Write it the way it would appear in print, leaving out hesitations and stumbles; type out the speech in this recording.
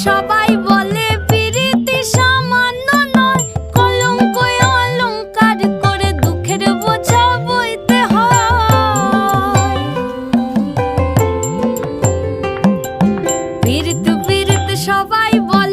সবাই বলে পিরিতি সামান্য নয়, কলঙ্ক অলংকার করে দুঃখের বোঝা বইতে হয়। পিরিত পিরিত সবাই বলে